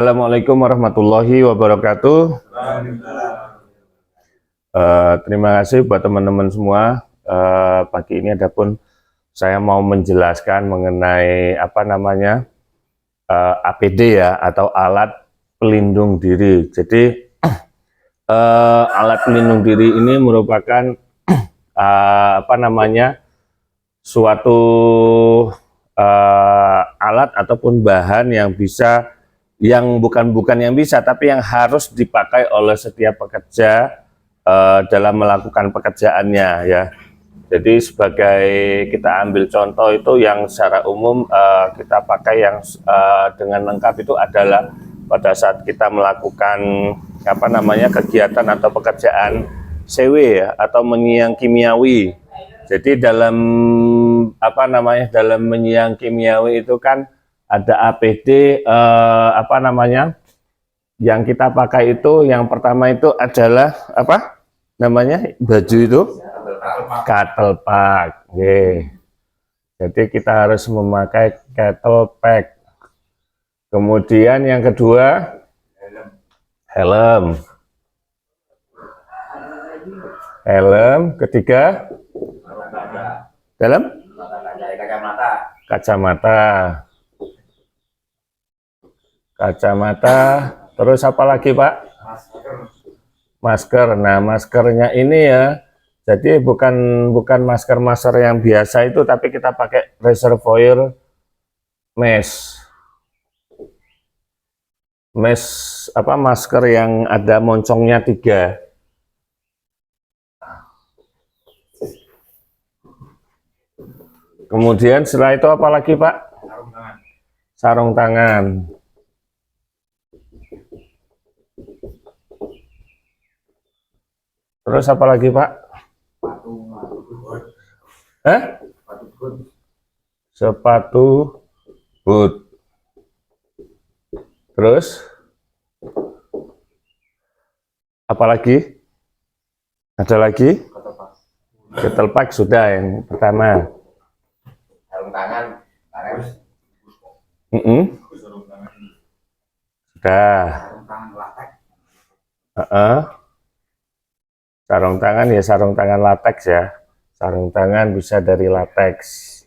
Assalamualaikum warahmatullahi wabarakatuh. Terima kasih buat teman-teman semua. Pagi ini adapun saya mau menjelaskan mengenai APD ya, atau alat pelindung diri. Jadi alat pelindung diri ini merupakan suatu alat ataupun bahan yang tapi yang harus dipakai oleh setiap pekerja dalam melakukan pekerjaannya ya. Jadi sebagai kita ambil contoh itu yang secara umum kita pakai yang dengan lengkap itu adalah pada saat kita melakukan kegiatan atau pekerjaan CW ya, atau menyiang kimiawi. Jadi dalam dalam menyiang kimiawi itu kan ada APD yang kita pakai itu. Yang pertama itu adalah baju itu cattle pack. Jadi kita harus memakai cattle pack. Kemudian yang kedua helm. Ketiga kacamata. Terus apa lagi Pak? Masker. Nah, maskernya ini ya, jadi bukan masker yang biasa itu, tapi kita pakai reservoir mesh. Masker yang ada moncongnya 3. Kemudian setelah itu apa lagi Pak? Sarung tangan. Terus apa lagi Pak? Sepatu boot. Terus apa lagi? Ada lagi? Cattle pack sudah yang pertama. Sarung tangan, sudah. Sarung tangan ya, sarung tangan lateks ya. Sarung tangan bisa dari lateks.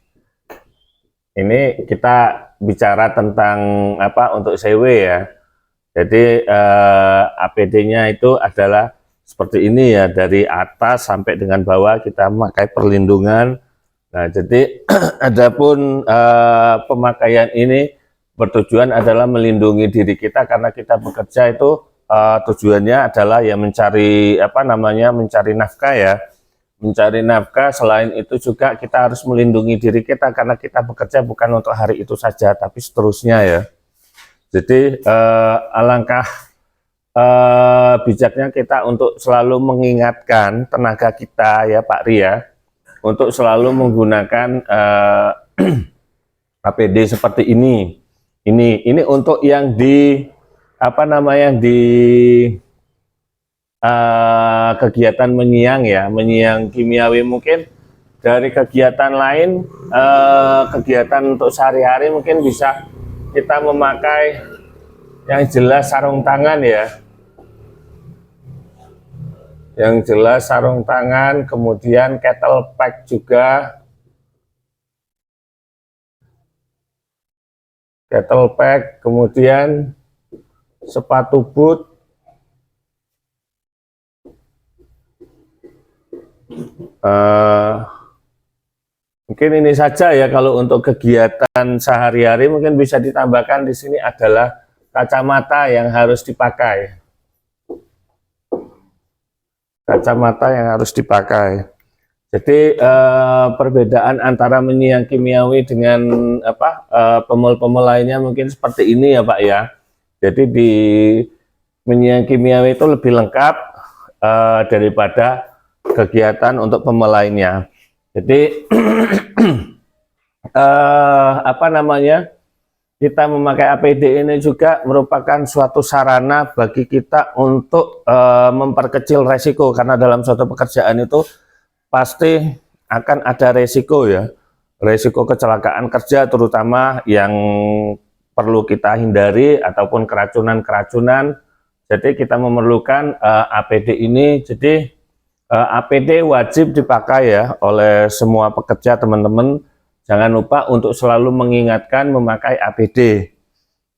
Ini kita bicara tentang untuk CW ya. Jadi APD-nya itu adalah seperti ini ya, dari atas sampai dengan bawah kita memakai perlindungan. Nah, jadi adapun pemakaian ini bertujuan adalah melindungi diri kita, karena kita bekerja itu tujuannya adalah ya mencari mencari nafkah ya. Mencari nafkah, selain itu juga kita harus melindungi diri kita, karena kita bekerja bukan untuk hari itu saja, tapi seterusnya ya. Jadi alangkah bijaknya kita untuk selalu mengingatkan tenaga kita ya Pak Ria, untuk selalu menggunakan APD seperti ini. Ini untuk yang di kegiatan menyiang ya, menyiang kimiawi. Mungkin dari kegiatan lain, kegiatan untuk sehari-hari mungkin bisa kita memakai yang jelas sarung tangan ya. Yang jelas sarung tangan, kemudian cattle pack juga. Cattle pack, kemudian sepatu boot. Mungkin ini saja ya kalau untuk kegiatan sehari-hari. Mungkin bisa ditambahkan di sini adalah kacamata yang harus dipakai. Kacamata yang harus dipakai. Jadi perbedaan antara menyiang kimiawi dengan pemul-pemul lainnya mungkin seperti ini ya Pak ya. Jadi di menyiang kimiawi itu lebih lengkap daripada kegiatan untuk pemul lainnya. Jadi kita memakai APD ini juga merupakan suatu sarana bagi kita untuk memperkecil resiko, karena dalam suatu pekerjaan itu pasti akan ada resiko ya, resiko kecelakaan kerja, terutama yang perlu kita hindari ataupun keracunan-keracunan. Jadi kita memerlukan APD ini. Jadi APD wajib dipakai ya oleh semua pekerja teman-teman. Jangan lupa untuk selalu mengingatkan memakai APD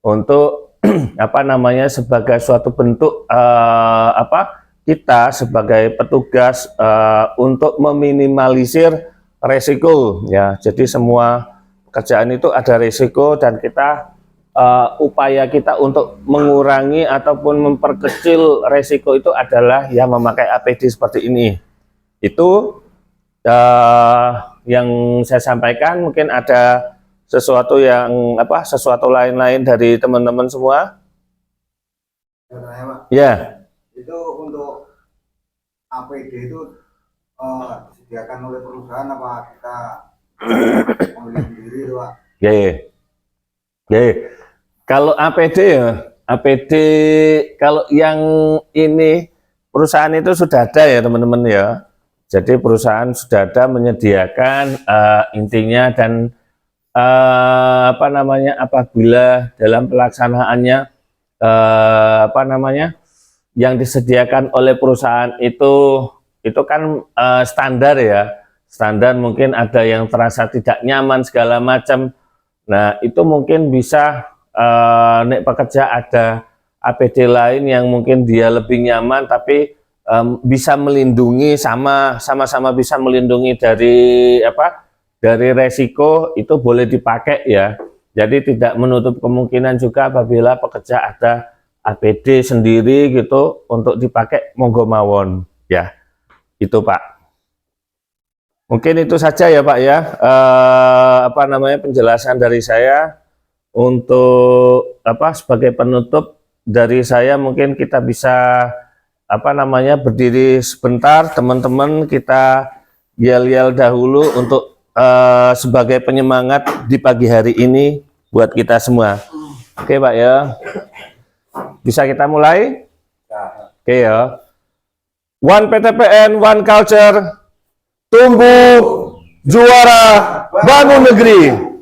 untuk sebagai suatu bentuk kita sebagai petugas untuk meminimalisir resiko ya. Jadi semua pekerjaan itu ada resiko dan kita upaya kita untuk mengurangi ataupun memperkecil resiko itu adalah yang memakai APD seperti ini. Itu yang saya sampaikan. Mungkin ada sesuatu yang sesuatu lain-lain dari teman-teman semua. Ya. Itu untuk APD itu disediakan oleh perusahaan apa kita membeli sendiri itu, Pak? Ya. Kalau APD ya, APD kalau yang ini perusahaan itu sudah ada ya teman-teman ya. Jadi perusahaan sudah ada menyediakan intinya dan apabila dalam pelaksanaannya yang disediakan oleh perusahaan itu kan standar ya. Standar mungkin ada yang terasa tidak nyaman segala macam. Nah, itu mungkin bisa nek pekerja ada APD lain yang mungkin dia lebih nyaman tapi bisa melindungi sama-sama bisa melindungi dari resiko, itu boleh dipakai ya. Jadi tidak menutup kemungkinan juga apabila pekerja ada APD sendiri gitu untuk dipakai, monggo mawon ya. Itu Pak. Mungkin itu saja ya Pak ya. Penjelasan dari saya. Untuk sebagai penutup dari saya, mungkin kita bisa berdiri sebentar teman-teman, kita yel-yel dahulu untuk sebagai penyemangat di pagi hari ini buat kita semua. Oke Pak ya, bisa kita mulai? Oke ya. One PTPN, one culture, tumbuh, juara, bangun negeri.